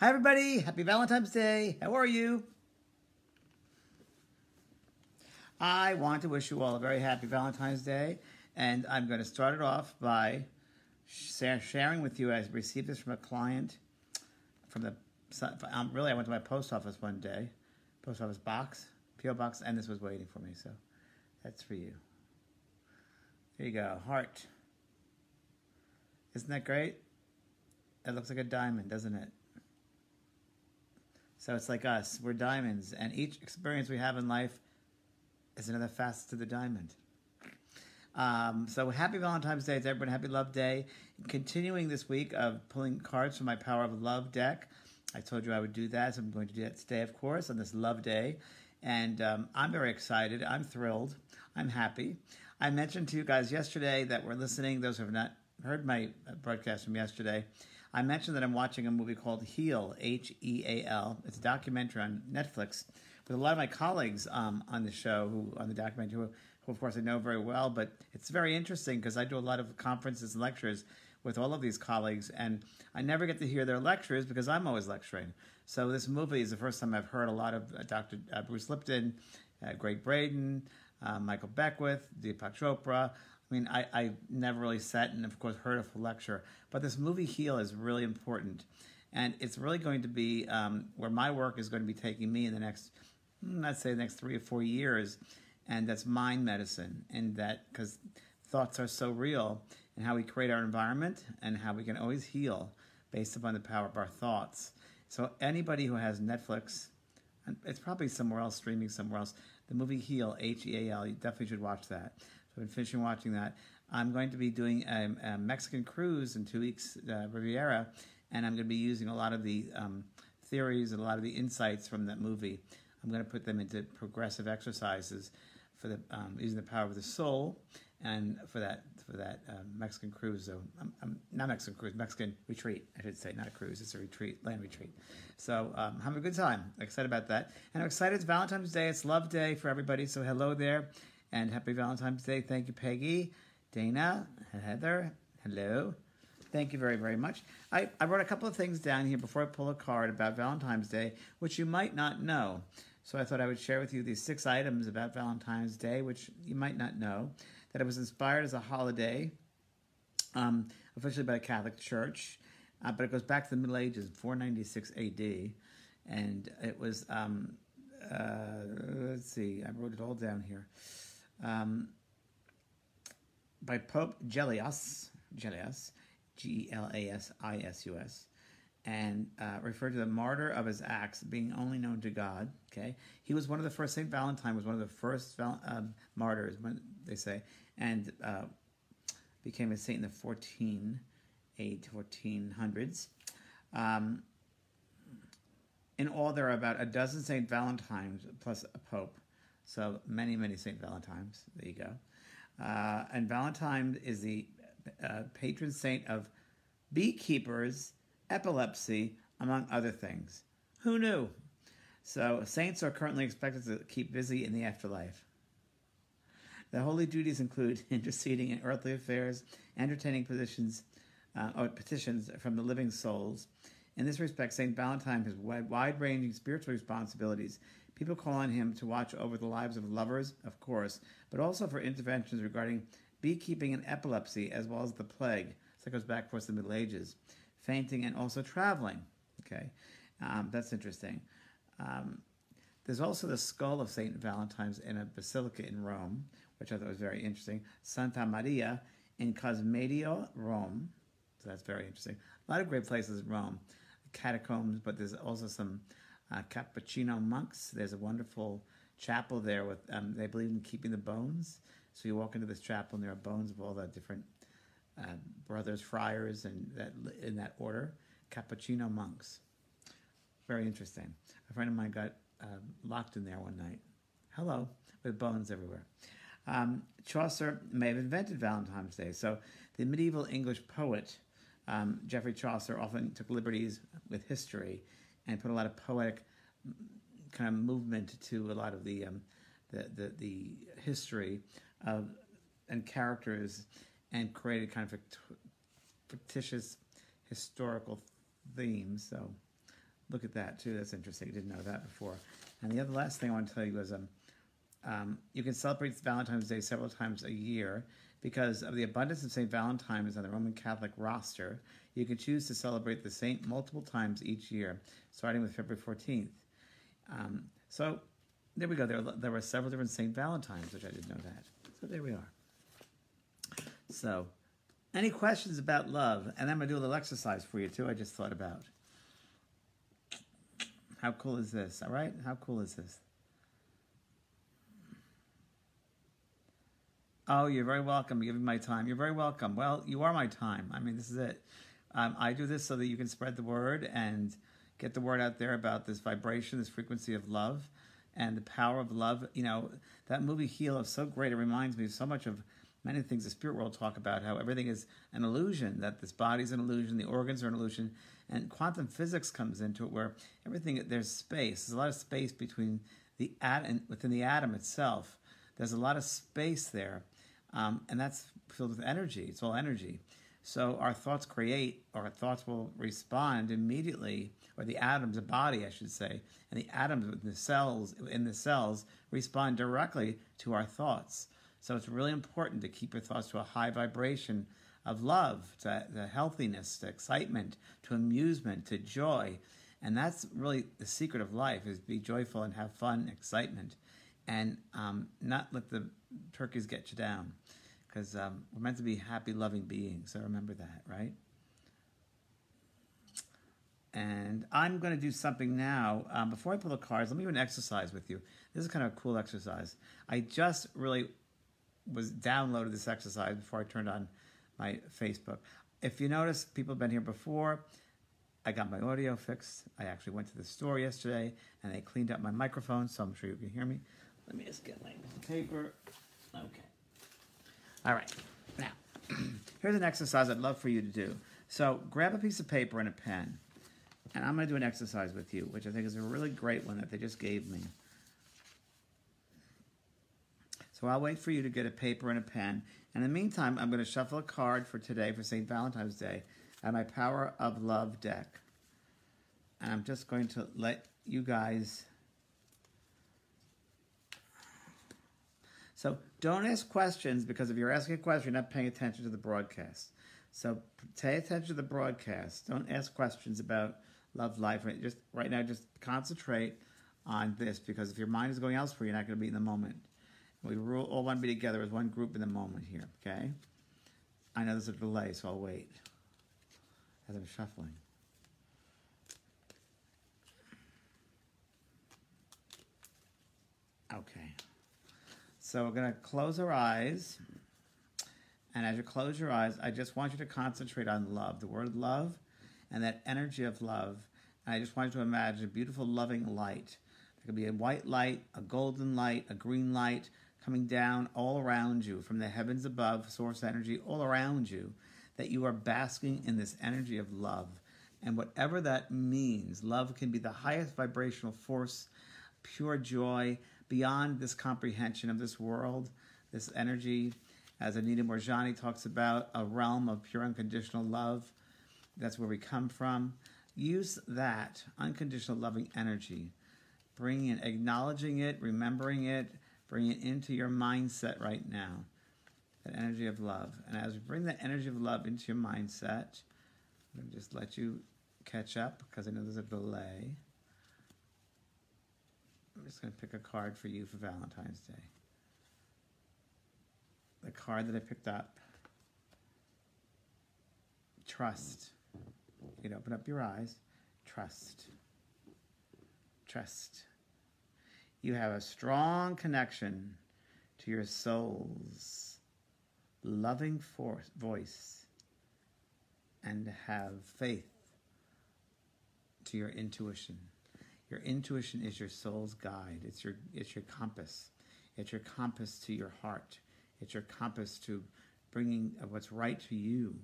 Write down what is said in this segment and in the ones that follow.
Hi, everybody. Happy Valentine's Day. How are you? I want to wish you all a very happy Valentine's Day, and I'm going to start it off by sharing with you. I received this from a client from the. Really, I went to my post office one day, post office box, PO box, and this was waiting for me. So that's for you. There you go, heart. Isn't that great? It looks like a diamond, doesn't it? So it's like us. We're diamonds, and each experience we have in life is another facet to the diamond. So happy Valentine's Day to everyone. Happy Love Day. Continuing this week of pulling cards from my Power of Love deck. I told you I would do that, so I'm going to do that today, of course, on this Love Day. And I'm very excited. I'm thrilled. I'm happy. I mentioned to you guys yesterday that we're listening. Those who have not heard my broadcast from yesterday, I mentioned that I'm watching a movie called Heal, H-E-A-L. It's a documentary on Netflix with a lot of my colleagues on the show, on the documentary, who of course I know very well. But it's very interesting because I do a lot of conferences and lectures with all of these colleagues, and I never get to hear their lectures because I'm always lecturing. So this movie is the first time I've heard a lot of Dr. Bruce Lipton, Greg Braden, Michael Beckwith, Deepak Chopra. I mean, I never really sat and, of course, heard a full lecture. But this movie, Heal, is really important. And it's really going to be where my work is going to be taking me in the next, let's say, the next 3 or 4 years. And that's mind medicine. And that, because thoughts are so real, and how we create our environment and how we can always heal based upon the power of our thoughts. So anybody who has Netflix, it's probably somewhere else, streaming somewhere else, the movie Heal, H-E-A-L, you definitely should watch that. So I've been finishing watching that. I'm going to be doing a Mexican cruise in 2 weeks, Riviera, and I'm going to be using a lot of the theories and a lot of the insights from that movie. I'm going to put them into progressive exercises for the using the power of the soul, and for that Mexican cruise. So not Mexican cruise, Mexican retreat, I should say, not a cruise. It's a retreat, land retreat. So have a good time. I'm excited about that, and I'm excited. It's Valentine's Day. It's Love Day for everybody. So hello there. And happy Valentine's Day. Thank you, Peggy, Dana, Heather. Hello. Thank you very, very much. I wrote a couple of things down here before I pull a card about Valentine's Day, which you might not know. So I thought I would share with you these 6 items about Valentine's Day, which you might not know, that it was inspired as a holiday, officially by the Catholic Church, but it goes back to the Middle Ages, 496 A.D., and it was, let's see, I wrote it all down here. By Pope Gelasius, G-E-L-A-S-I-S-U-S, and referred to the martyr of his acts being only known to God. Okay, he was one of the first. Saint Valentine was one of the first martyrs, they say, and became a saint in the 1400s. In all, there are about a dozen Saint Valentines plus a pope. So many, many St. Valentines. There you go. And Valentine is the patron saint of beekeepers, epilepsy, among other things. Who knew? So saints are currently expected to keep busy in the afterlife. The holy duties include interceding in earthly affairs, entertaining petitions from the living souls. In this respect, St. Valentine has wide-ranging spiritual responsibilities. People call on him to watch over the lives of lovers, of course, but also for interventions regarding beekeeping and epilepsy, as well as the plague. So that goes back, of course, to the Middle Ages. Fainting and also traveling. Okay, that's interesting. There's also the skull of St. Valentine's in a basilica in Rome, which I thought was very interesting. Santa Maria in Cosmedio, Rome. So that's very interesting. A lot of great places in Rome. Catacombs, but there's also some Cappuccino monks. There's a wonderful chapel there with, they believe in keeping the bones. So you walk into this chapel and there are bones of all the different brothers, friars, and in that order. Cappuccino monks. Very interesting. A friend of mine got locked in there one night. Hello, with bones everywhere. Chaucer may have invented Valentine's Day. So the medieval English poet, Geoffrey Chaucer, often took liberties with history and put a lot of poetic kind of movement to a lot of the history of and characters, and created kind of fictitious historical themes. So look at that too. That's interesting. Didn't know that before. And the other last thing I want to tell you is you can celebrate Valentine's Day several times a year because of the abundance of St. Valentine's on the Roman Catholic roster. You can choose to celebrate the saint multiple times each year, starting with February 14th. So there we go. There were several different St. Valentines, which I didn't know that. So there we are. So, any questions about love? And I'm going to do a little exercise for you, too, I just thought about. How cool is this? All right? How cool is this? Oh, you're very welcome. Give me my time. You're very welcome. Well, you are my time. I mean, this is it. I do this so that you can spread the word and get the word out there about this vibration, this frequency of love and the power of love. You know, that movie Heal is so great. It reminds me so much of many things the spirit world talk about, how everything is an illusion, that this body's an illusion, the organs are an illusion, and quantum physics comes into it where everything, there's space. There's a lot of space between the atom, within the atom itself. There's a lot of space there, and that's filled with energy. It's all energy. So our thoughts create, or our thoughts will respond immediately, or the atoms, the body, I should say, and the atoms in the cells respond directly to our thoughts. So it's really important to keep your thoughts to a high vibration of love, to healthiness, to excitement, to amusement, to joy. And that's really the secret of life, is be joyful and have fun, excitement, and not let the turkeys get you down. Because we're meant to be happy, loving beings. So remember that, right? And I'm going to do something now. Before I pull the cards, let me do an exercise with you. This is kind of a cool exercise. I just really downloaded this exercise before I turned on my Facebook. If you notice, people have been here before. I got my audio fixed. I actually went to the store yesterday, and they cleaned up my microphone, so I'm sure you can hear me. Let me just get my paper. Okay. All right, now, here's an exercise I'd love for you to do. So grab a piece of paper and a pen, and I'm going to do an exercise with you, which I think is a really great one that they just gave me. So I'll wait for you to get a paper and a pen. And in the meantime, I'm going to shuffle a card for today, for St. Valentine's Day, out of my Power of Love deck. And I'm just going to let you guys... So don't ask questions, because if you're asking a question, you're not paying attention to the broadcast. So pay attention to the broadcast. Don't ask questions about love life. Right now, just concentrate on this, because if your mind is going elsewhere, you're not going to be in the moment. We all want to be together as one group in the moment here, okay? I know there's a delay, so I'll wait as I'm shuffling. Okay. So we're going to close our eyes. And as you close your eyes, I just want you to concentrate on love, the word love, and that energy of love. And I just want you to imagine a beautiful, loving light. There could be a white light, a golden light, a green light coming down all around you from the heavens above, source energy all around you, that you are basking in this energy of love. And whatever that means, love can be the highest vibrational force, pure joy, beyond this comprehension of this world, this energy, as Anita Morjani talks about, a realm of pure unconditional love. That's where we come from. Use that unconditional loving energy, bringing it, acknowledging it, remembering it, bring it into your mindset right now, that energy of love. And as we bring that energy of love into your mindset, I'm going to just let you catch up, because I know there's a delay. I'm just going to pick a card for you for Valentine's Day. The card that I picked up, trust. You can open up your eyes. Trust. Trust. You have a strong connection to your soul's loving voice, and have faith to your intuition. Your intuition is your soul's guide. It's your compass. It's your compass to your heart. It's your compass to bringing what's right to you,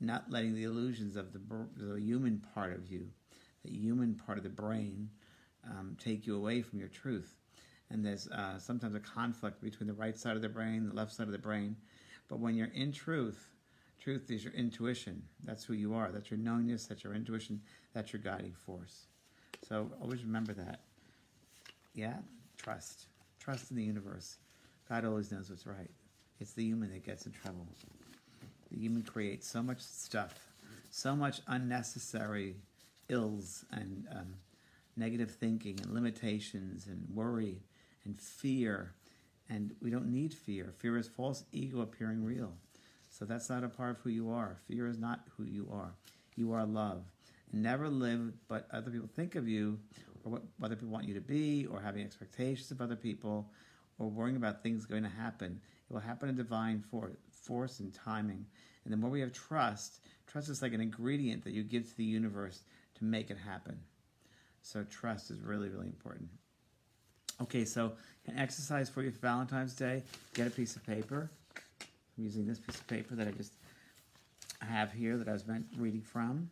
not letting the illusions of the human part of you, the human part of the brain, take you away from your truth. And there's sometimes a conflict between the right side of the brain, the left side of the brain. But when you're in truth, truth is your intuition. That's who you are. That's your knowingness. That's your intuition. That's your guiding force. So always remember that. Yeah? Trust. Trust in the universe. God always knows what's right. It's the human that gets in trouble. The human creates so much stuff, so much unnecessary ills and negative thinking and limitations and worry and fear. And we don't need fear. Fear is false ego appearing real. So that's not a part of who you are. Fear is not who you are. You are love. And never live but other people think of you, or what other people want you to be, or having expectations of other people, or worrying about things going to happen. It will happen in divine force and timing. And the more we have trust is like an ingredient that you give to the universe to make it happen. So trust is really, really important. Okay, so an exercise for you for Valentine's Day. Get a piece of paper. I'm using this piece of paper that I just have here that I was reading from.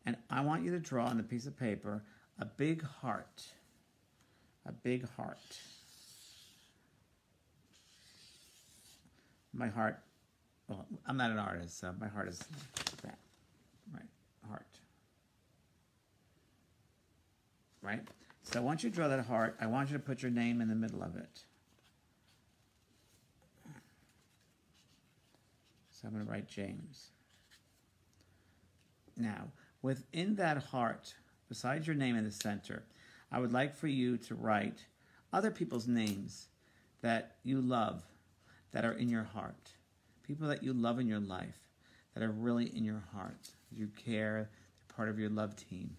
And I want you to draw on the piece of paper a big heart. A big heart. My heart, well, I'm not an artist, so my heart is that. Right, heart. Right? So once you draw that heart, I want you to put your name in the middle of it. So I'm going to write James. Now, within that heart, besides your name in the center, I would like for you to write other people's names that you love, that are in your heart. People that you love in your life, that are really in your heart. You care, they're part of your love team.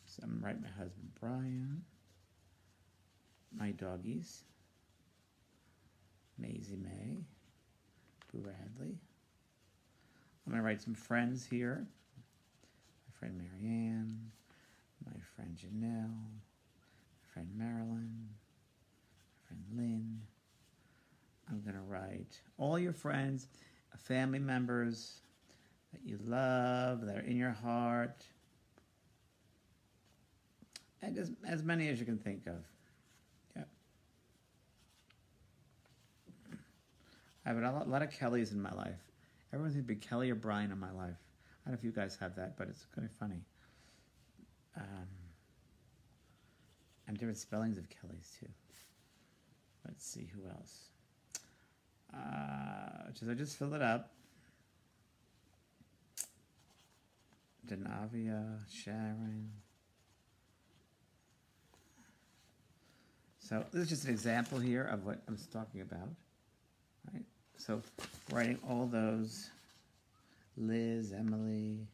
So I'm going to write my husband, Brian. My doggies. Maisie May. Boo Radley. I'm going to write some friends here. My friend Marianne. My friend Janelle. My friend Marilyn. My friend Lynn. I'm going to write all your friends, family members that you love, that are in your heart, and as many as you can think of. Yeah. I have a lot of Kellys in my life. Everyone's going to be Kelly or Brian in my life. I don't know if you guys have that, but it's kind of funny. And different spellings of Kellys, too. Let's see who else. I just fill it up. Denavia, Sharon. So this is just an example here of what I was talking about. Right? So writing all those. Liz, Emily.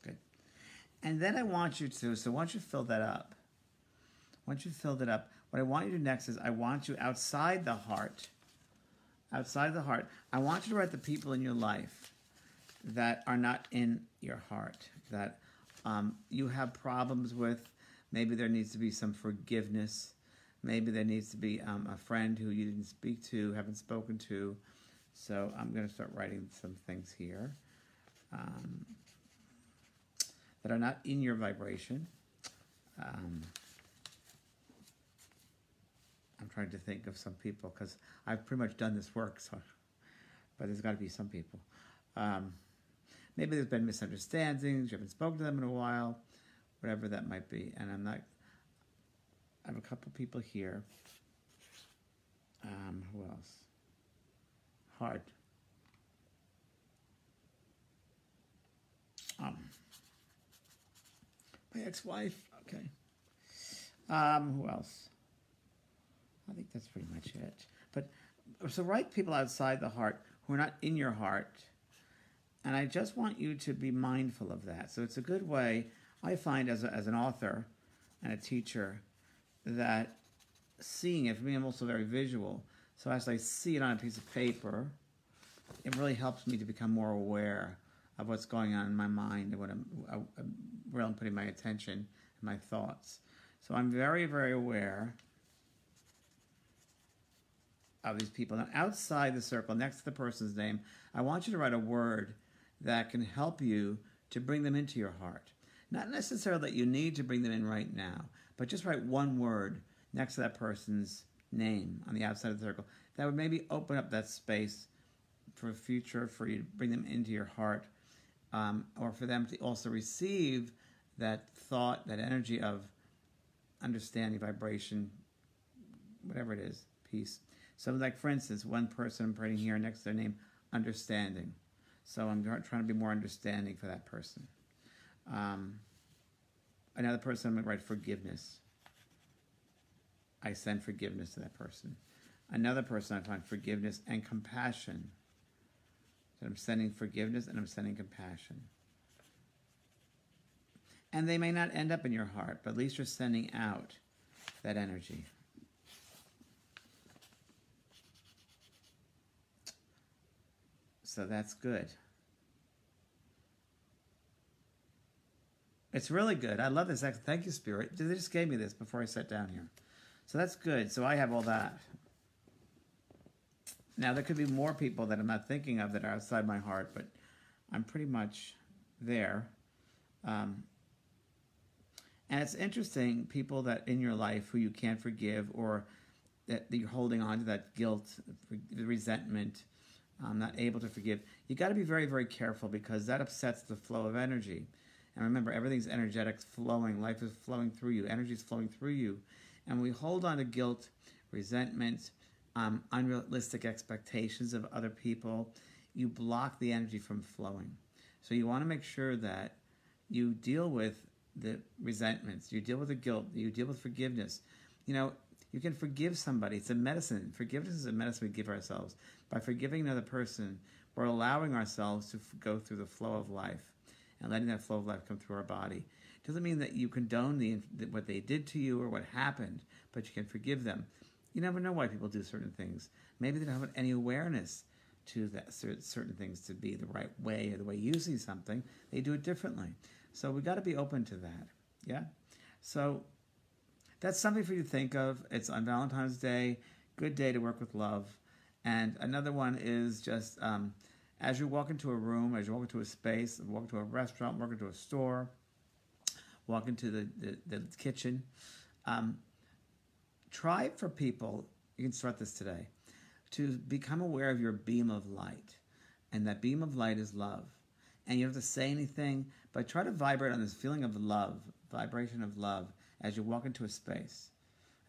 Good. And then I want you to, so once you fill that up, once you've filled it up, what I want you to do next is I want you outside the heart, I want you to write the people in your life that are not in your heart, that you have problems with. Maybe there needs to be some forgiveness. Maybe there needs to be a friend who you didn't speak to, haven't spoken to. So I'm going to start writing some things here that are not in your vibration. I'm trying to think of some people because I've pretty much done this work, so, but there's got to be some people. Maybe there's been misunderstandings, you haven't spoken to them in a while, whatever that might be. And I have a couple people here. Who else? Hard. My ex-wife, okay. Who else? I think that's pretty much it. But so write people outside the heart who are not in your heart. And I just want you to be mindful of that. So it's a good way, I find as an author and a teacher, that seeing it, for me I'm also very visual. So as I see it on a piece of paper, it really helps me to become more aware of what's going on in my mind and where I'm putting my attention and my thoughts. So I'm very, very aware of these people. Now, outside the circle, next to the person's name, I want you to write a word that can help you to bring them into your heart. Not necessarily that you need to bring them in right now, but just write one word next to that person's name on the outside of the circle. That would maybe open up that space for future, for you to bring them into your heart or for them to also receive that thought, that energy of understanding, vibration, whatever it is, peace. So like, for instance, one person I'm putting here next to their name, understanding. So I'm trying to be more understanding for that person. Another person, I'm going to write forgiveness. I send forgiveness to that person. Another person, I find forgiveness and compassion. So I'm sending forgiveness and I'm sending compassion. And they may not end up in your heart, but at least you're sending out that energy. So that's good. It's really good. I love this. Thank you, Spirit. They just gave me this before I sat down here. So that's good. So I have all that. Now, there could be more people that I'm not thinking of that are outside my heart, but I'm pretty much there. And it's interesting, people that in your life who you can't forgive, or that you're holding on to that guilt, the resentment, not able to forgive. You got to be very, very careful, because that upsets the flow of energy. And remember, everything's energetic, flowing. Life is flowing through you. Energy is flowing through you. And we hold on to guilt, resentment, unrealistic expectations of other people. You block the energy from flowing. So you want to make sure that you deal with the resentments, you deal with the guilt, you deal with forgiveness. You know, you can forgive somebody. It's a medicine. Forgiveness is a medicine we give ourselves. By forgiving another person, we're allowing ourselves to go through the flow of life and letting that flow of life come through our body. It doesn't mean that you condone what they did to you or what happened, but you can forgive them. You never know why people do certain things. Maybe they don't have any awareness to that certain things to be the right way, or the way you see something. They do it differently. So we got to be open to that. Yeah? So that's something for you to think of. It's on Valentine's Day. Good day to work with love. And another one is just as you walk into a room, as you walk into a space, walk into a restaurant, walk into a store, walk into the kitchen, try for people, you can start this today, to become aware of your beam of light. And that beam of light is love. And you don't have to say anything, but try to vibrate on this feeling of love, vibration of love, as you walk into a space,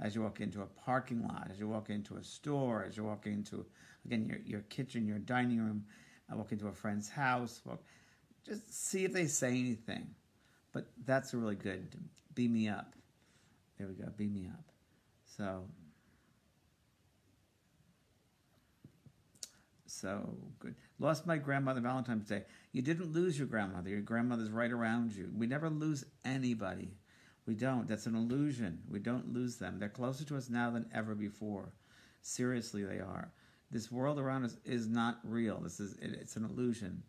as you walk into a parking lot, as you walk into a store, as you walk into, again, your kitchen, your dining room, walk into a friend's house. Just see if they say anything. But that's really good. Beam me up. There we go. Beam me up. So good. Lost my grandmother Valentine's Day. You didn't lose your grandmother. Your grandmother's right around you. We never lose anybody. We don't. That's an illusion. We don't lose them. They're closer to us now than ever before. Seriously, they are. This world around us is not real. It's an illusion.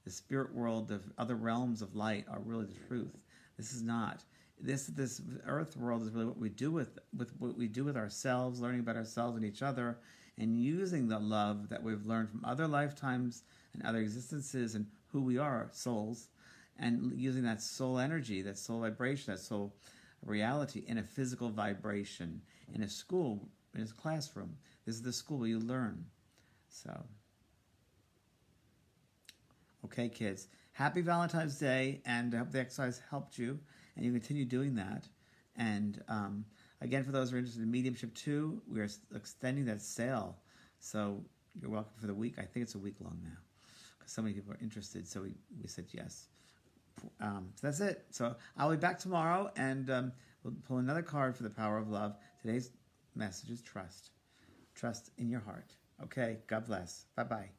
The spirit world, the other realms of light are really the truth. This is not. This earth world is really what we do with what we do with ourselves, learning about ourselves and each other, and using the love that we've learned from other lifetimes and other existences and who we are, souls, and using that soul energy, that soul vibration, that soul reality in a physical vibration, in a school, in a classroom. This is the school where you learn. So, okay, kids. Happy Valentine's Day, and I hope the exercise helped you, and you continue doing that. And again, for those who are interested in Mediumship 2, we are extending that sale. So you're welcome for the week. I think it's a week long now, because so many people are interested, so we said yes. So that's it. So I'll be back tomorrow, and we'll pull another card for the power of love. Today's message is trust. Trust in your heart. Okay, God bless. Bye-bye.